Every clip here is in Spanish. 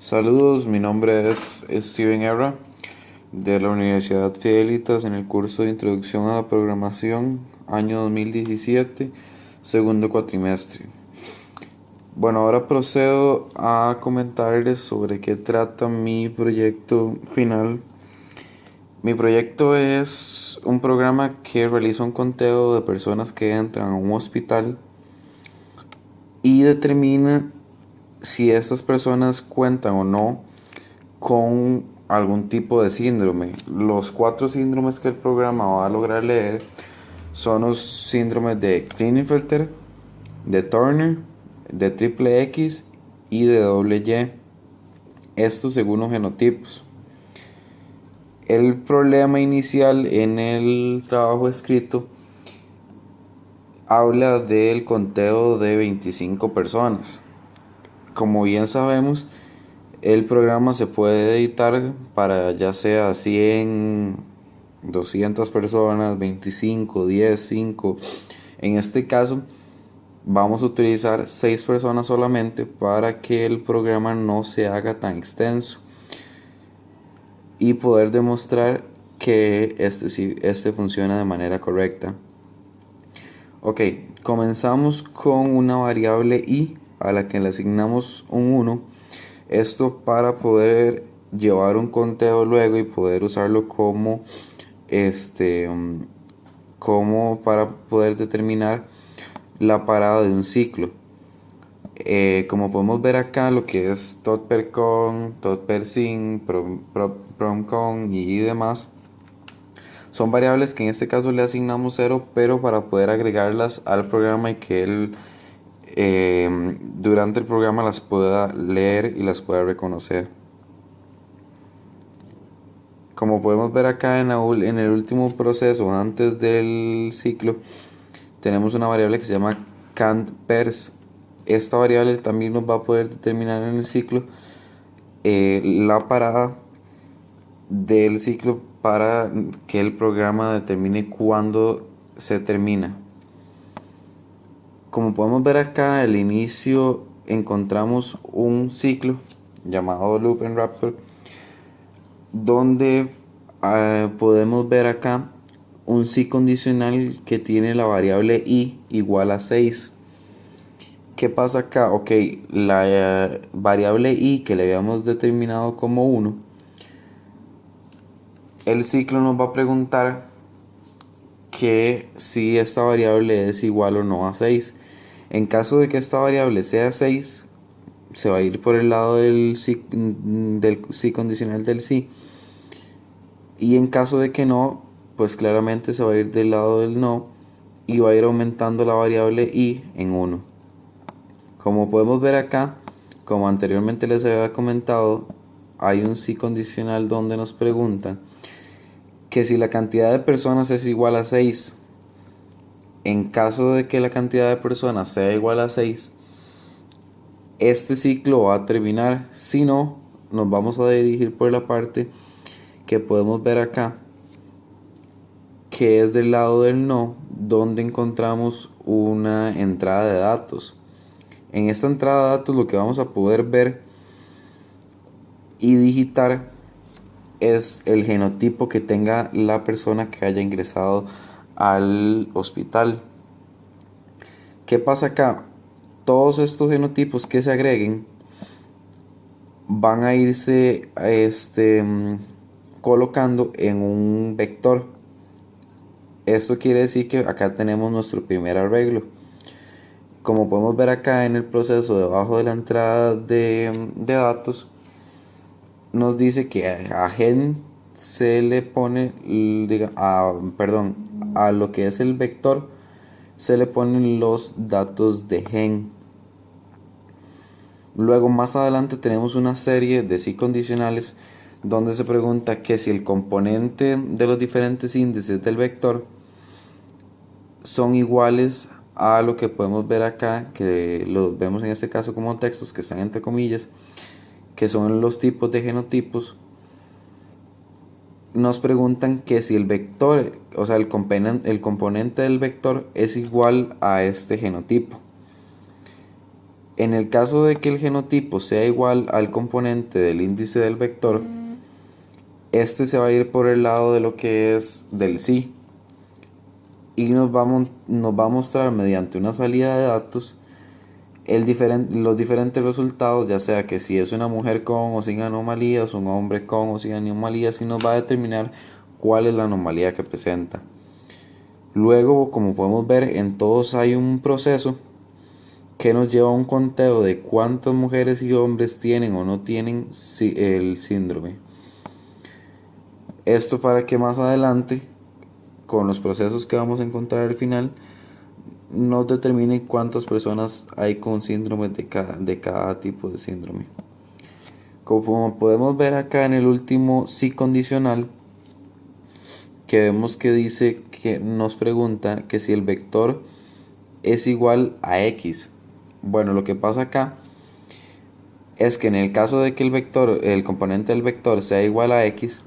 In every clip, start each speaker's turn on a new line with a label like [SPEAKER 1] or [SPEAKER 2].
[SPEAKER 1] Saludos, mi nombre es Steven Erra de la Universidad Fidelitas en el curso de Introducción a la Programación, año 2017, segundo cuatrimestre. Bueno, ahora procedo a comentarles sobre qué trata mi proyecto final. Mi proyecto es un programa que realiza un conteo de personas que entran a un hospital y determina si estas personas cuentan o no con algún tipo de síndrome. Los cuatro síndromes que el programa va a lograr leer son los síndromes de Klinefelter, de Turner, de triple X y de doble Y. Estos según los genotipos. El problema inicial en el trabajo escrito habla del conteo de 25 personas. Como bien sabemos, el programa se puede editar para ya sea 100, 200 personas, 25, 10, 5. En este caso, vamos a utilizar 6 personas solamente para que el programa no se haga tan extenso y poder demostrar que este funciona de manera correcta. Ok, comenzamos con una variable i a la que le asignamos un 1. Esto para poder llevar un conteo luego y poder usarlo como como para poder determinar la parada de un ciclo. Como podemos ver acá, lo que es tot_per_con, tot_per_sin, prom_con y demás son variables que en este caso le asignamos 0, pero para poder agregarlas al programa y que él durante el programa las pueda leer y las pueda reconocer. Como podemos ver acá en el último proceso antes del ciclo, tenemos una variable que se llama cantPers. Esta variable también nos va a poder determinar en el ciclo la parada del ciclo para que el programa determine cuándo se termina. Como podemos ver acá, al inicio encontramos un ciclo llamado loop en Raptor, donde podemos ver acá un si condicional que tiene la variable i igual a 6. ¿Qué pasa acá? Ok, la variable i que le habíamos determinado como 1, el ciclo nos va a preguntar que si esta variable es igual o no a 6. En caso de que esta variable sea 6, se va a ir por el lado del sí condicional del sí. Y en caso de que no, pues claramente se va a ir del lado del no y va a ir aumentando la variable i en 1. Como podemos ver acá, como anteriormente les había comentado, hay un sí condicional donde nos preguntan que si la cantidad de personas es igual a 6. En caso de que la cantidad de personas sea igual a 6, este ciclo va a terminar. Si no, nos vamos a dirigir por la parte que podemos ver acá, que es del lado del no, donde encontramos una entrada de datos. En esta entrada de datos lo que vamos a poder ver y digitar es el genotipo que tenga la persona que haya ingresado al hospital. ¿Qué pasa acá? Todos estos genotipos que se agreguen van a irse colocando en un vector. Esto quiere decir que acá tenemos nuestro primer arreglo. Como podemos ver acá en el proceso debajo de la entrada de datos, nos dice que a gen se le pone, a lo que es el vector se le ponen los datos de gen. Luego más adelante tenemos una serie de sí condicionales donde se pregunta que si el componente de los diferentes índices del vector son iguales a lo que podemos ver acá, que los vemos en este caso como textos que están entre comillas, que son los tipos de genotipos. Nos preguntan que si el vector, o sea, el componente del vector es igual a este genotipo. En el caso de que el genotipo sea igual al componente del índice del vector, este se va a ir por el lado de lo que es del sí y nos va a mostrar mediante una salida de datos los diferentes resultados, ya sea que si es una mujer con o sin anomalías, un hombre con o sin anomalías, y nos va a determinar cuál es la anomalía que presenta. Luego, como podemos ver, en todos hay un proceso que nos lleva a un conteo de cuántas mujeres y hombres tienen o no tienen el síndrome. Esto para que más adelante, con los procesos que vamos a encontrar al final, nos determine cuántas personas hay con síndrome de cada tipo de síndrome. Como podemos ver acá en el último sí condicional, que vemos que dice que nos pregunta que si el vector es igual a x. Bueno, lo que pasa acá es que en el caso de que el componente del vector sea igual a x,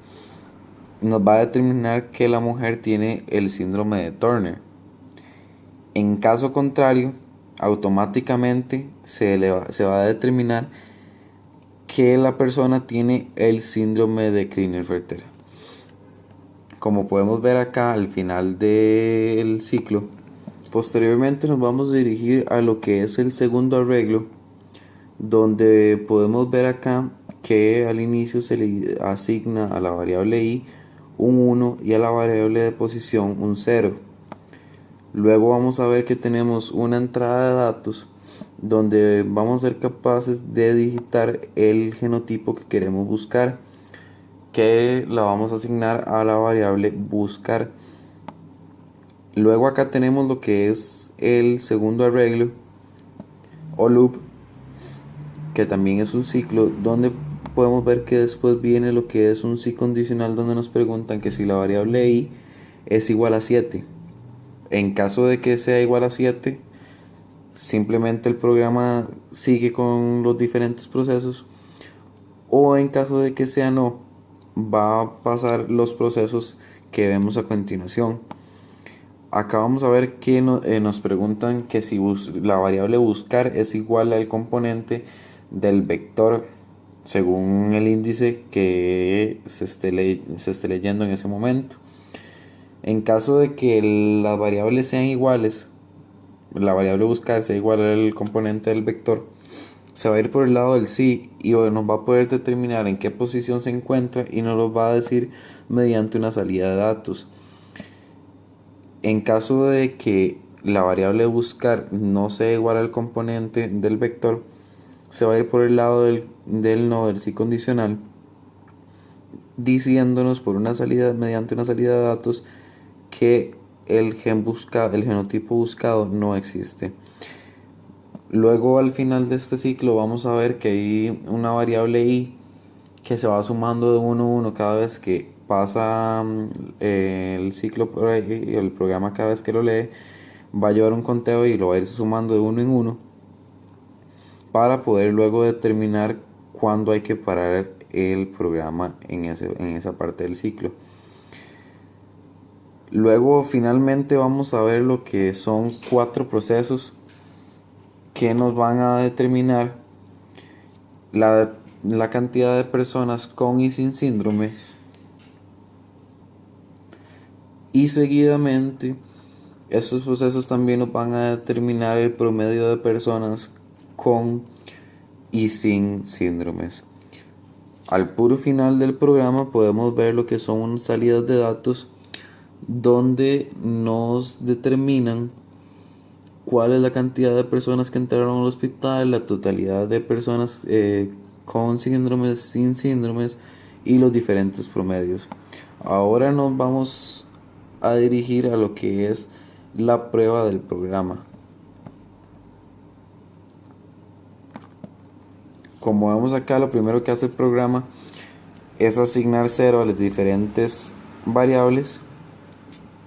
[SPEAKER 1] nos va a determinar que la mujer tiene el síndrome de Turner. En caso contrario, automáticamente se va a determinar que la persona tiene el síndrome de Klinefelter. Como podemos ver acá al final del ciclo, posteriormente nos vamos a dirigir a lo que es el segundo arreglo, donde podemos ver acá que al inicio se le asigna a la variable i un 1 y a la variable de posición un 0. Luego vamos a ver que tenemos una entrada de datos donde vamos a ser capaces de digitar el genotipo que queremos buscar, que la vamos a asignar a la variable buscar. Luego acá tenemos lo que es el segundo arreglo o loop, que también es un ciclo, donde podemos ver que después viene lo que es un sí condicional, donde nos preguntan que si la variable i es igual a 7. En caso de que sea igual a 7, simplemente el programa sigue con los diferentes procesos, o en caso de que sea no, va a pasar los procesos que vemos a continuación. Acá vamos a ver que nos preguntan que si la variable buscar es igual al componente del vector según el índice que se esté leyendo en ese momento. En caso de que las variables sean iguales, la variable buscar sea igual al componente del vector, se va a ir por el lado del sí y nos va a poder determinar en qué posición se encuentra y nos lo va a decir mediante una salida de datos. En caso de que la variable buscar no sea igual al componente del vector, se va a ir por el lado del no del sí condicional, diciéndonos mediante una salida de datos que el genotipo buscado no existe. Luego al final de este ciclo vamos a ver que hay una variable i que se va sumando de 1 a 1 cada vez que pasa el ciclo por ahí, y el programa cada vez que lo lee va a llevar un conteo y lo va a ir sumando de 1 en 1 para poder luego determinar cuándo hay que parar el programa en esa parte del ciclo. Luego finalmente vamos a ver lo que son 4 procesos que nos van a determinar la cantidad de personas con y sin síndromes, y seguidamente estos procesos también nos van a determinar el promedio de personas con y sin síndromes. Al puro final del programa podemos ver lo que son salidas de datos donde nos determinan cuál es la cantidad de personas que entraron al hospital, la totalidad de personas con síndromes, sin síndromes y los diferentes promedios. Ahora nos vamos a dirigir a lo que es la prueba del programa. Como vemos acá, lo primero que hace el programa es asignar 0 a las diferentes variables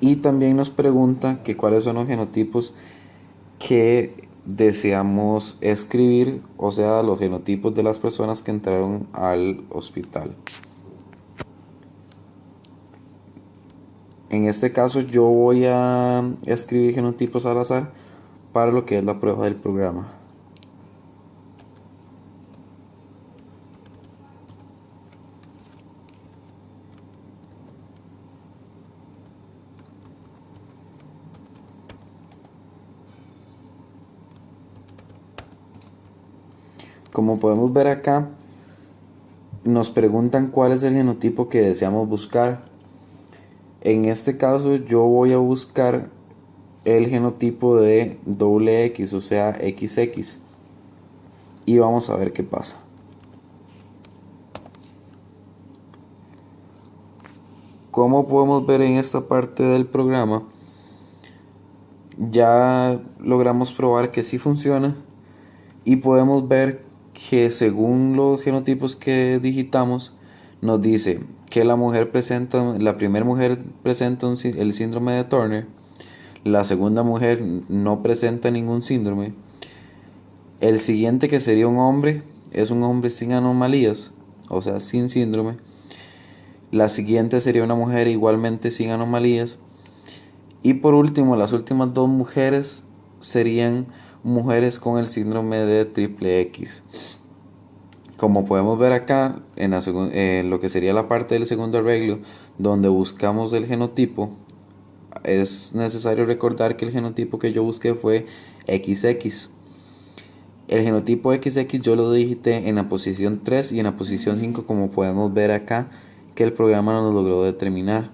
[SPEAKER 1] y también nos pregunta que cuáles son los genotipos que deseamos escribir, o sea, los genotipos de las personas que entraron al hospital. En este caso yo voy a escribir genotipos al azar para lo que es la prueba del programa. Como podemos ver acá, nos preguntan cuál es el genotipo que deseamos buscar. En este caso yo voy a buscar el genotipo de doble X, o sea XX. Y vamos a ver qué pasa. Como podemos ver en esta parte del programa, ya logramos probar que sí funciona. Y podemos ver que según los genotipos que digitamos, nos dice que la primera mujer presenta el síndrome de Turner, la segunda mujer no presenta ningún síndrome, el siguiente, que sería un hombre, es un hombre sin anomalías, o sea, sin síndrome. La siguiente sería una mujer igualmente sin anomalías. Y por último, las últimas dos mujeres serían mujeres con el síndrome de triple X. Como podemos ver acá, en lo que sería la parte del segundo arreglo, donde buscamos el genotipo, es necesario recordar que el genotipo que yo busqué fue XX. El genotipo XX yo lo digité en la posición 3 y en la posición 5, como podemos ver acá, que el programa nos logró determinar.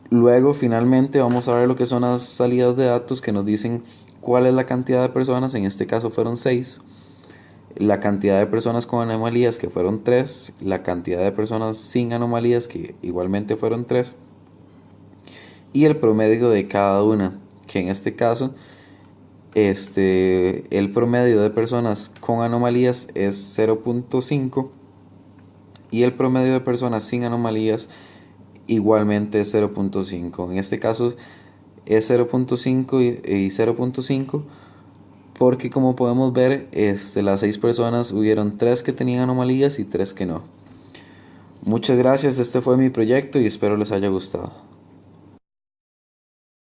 [SPEAKER 1] Luego, finalmente, vamos a ver lo que son las salidas de datos, que nos dicen cuál es la cantidad de personas. En este caso fueron 6. La cantidad de personas con anomalías, que fueron 3. La cantidad de personas sin anomalías, que igualmente fueron 3. Y el promedio de cada una, que en este caso, el promedio de personas con anomalías es 0.5. Y el promedio de personas sin anomalías igualmente es 0.5. En este caso es 0.5 y 0.5, porque como podemos ver, las 6 personas, hubieron 3 que tenían anomalías y 3 que no. Muchas gracias, este fue mi proyecto y espero les haya gustado.